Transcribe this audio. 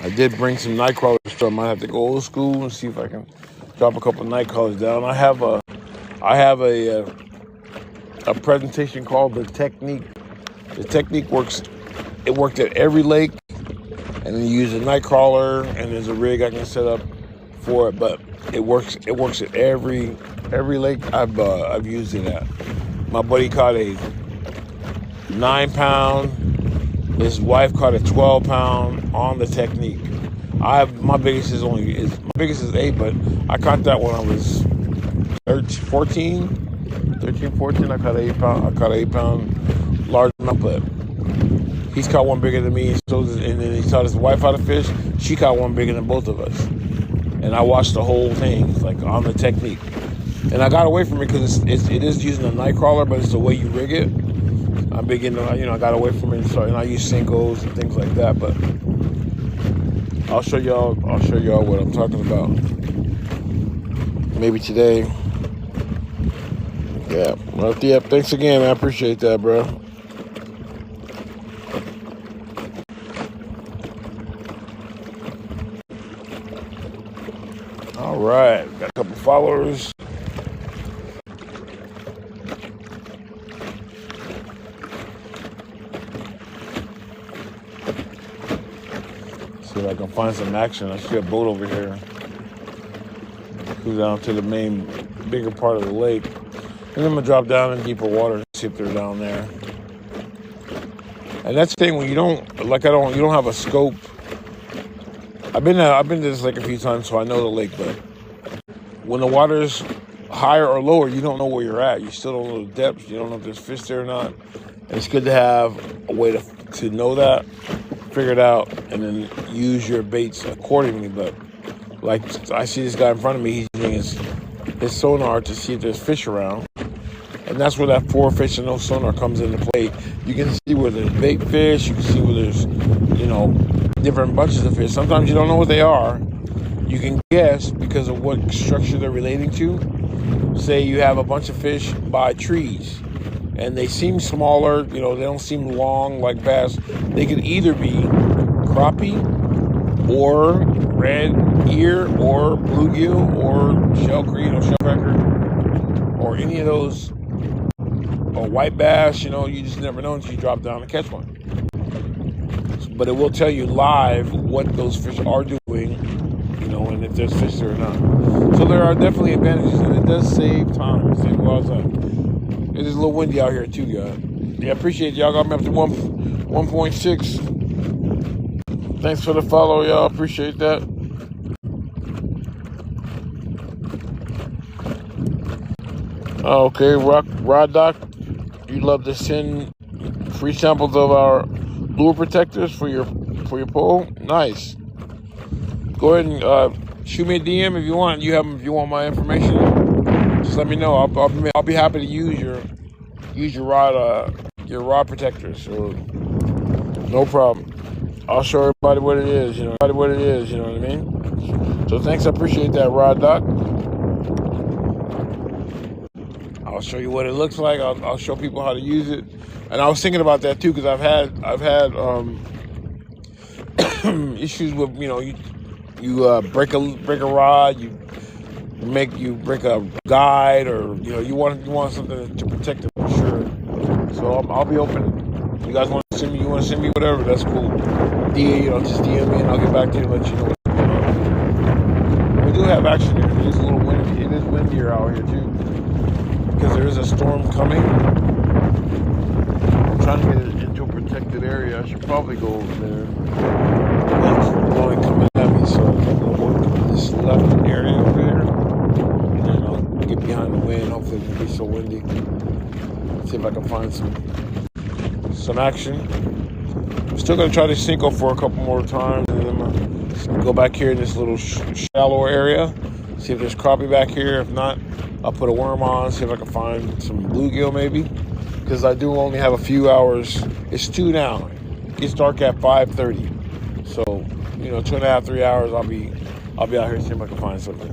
I did bring some night crawlers, so I might have to go old school and see if I can drop a couple night crawlers down. I have a presentation called The Technique. The Technique works. It worked at every lake, and then you use a night crawler, and there's a rig I can set up for it. But it works. It works at every lake I've used it at. My buddy caught a 9-pound. His wife caught a 12-pound on the Technique. My biggest is 8, but I caught that when I was 13, 14. I caught an 8-pound largemouth, but he's caught one bigger than me. And then he taught his wife how to fish. She caught one bigger than both of us. And I watched the whole thing, like on the Technique. And I got away from it because it is using a night crawler, but it's the way you rig it. I got away from it, and I use Senkos and things like that. But I'll show y'all what I'm talking about. Maybe today. Yeah. Well, yeah. Thanks again, man. I appreciate that, bro. All right. Got a couple followers. See if I can find some action. I see a boat over here. Go down to the bigger part of the lake. And I'm gonna drop down in deeper water and see if they're down there. And that's the thing when you don't have a scope. I've been to this lake a few times, so I know the lake, but when the water's higher or lower, you don't know where you're at. You still don't know the depths. You don't know if there's fish there or not. And it's good to have a way to know that, figure it out, and then use your baits accordingly. But like I see this guy in front of me, he's using his sonar to see if there's fish around. And that's where that 4 fish and no sonar comes into play. You can see where there's bait fish, you can see where there's, different bunches of fish. Sometimes you don't know what they are. You can guess because of what structure they're relating to. Say you have a bunch of fish by trees and they seem smaller, they don't seem long like bass. They could either be crappie or red ear or bluegill or shell cream or shell cracker or any of those, or white bass. You just never know until you drop down and catch one. But it will tell you live what those fish are doing, and if there's fish there or not. So there are definitely advantages, and it does save time. It saves a lot of time. It is a little windy out here too, guys. Yeah, appreciate y'all. Got me up to 1.6. Thanks for the follow, y'all. Appreciate that. Okay, Rod Doc, you'd love to send free samples of our lure protectors for your pole. Nice. Go ahead and shoot me a DM if you want. If you want my information, just let me know. I'll be happy to use your rod protectors. So no problem. I'll show everybody what it is. You know what I mean? So thanks. I appreciate that, Rod Doc. I'll show you what it looks like. I'll show people how to use it. And I was thinking about that too, because I've had issues with you break a rod, you break a guide, or you want something to protect it for sure. So I'll be open. You guys want to send me? You want to send me whatever? That's cool. Just DM me and I'll get back to you and let you know what's going on. We do have action here. It is a little windy. It is windier out here too, because there is a storm coming. I'm trying to get it into a protected area. I should probably go over there. It's blowing coming at me, so I'm going to work this left area over there. And then I'll get behind the wind. Hopefully it won't be so windy. See if I can find some action. I'm still going to try to Cinco for a couple more times. And then I'm going to go back here in this little shallower area. See if there's crappie back here. If not, I'll put a worm on. See if I can find some bluegill maybe. Because I do only have a few hours. It's 2 now. It gets dark at 5:30. So, 2.5, 3 hours, I'll be out here seeing if I can find something.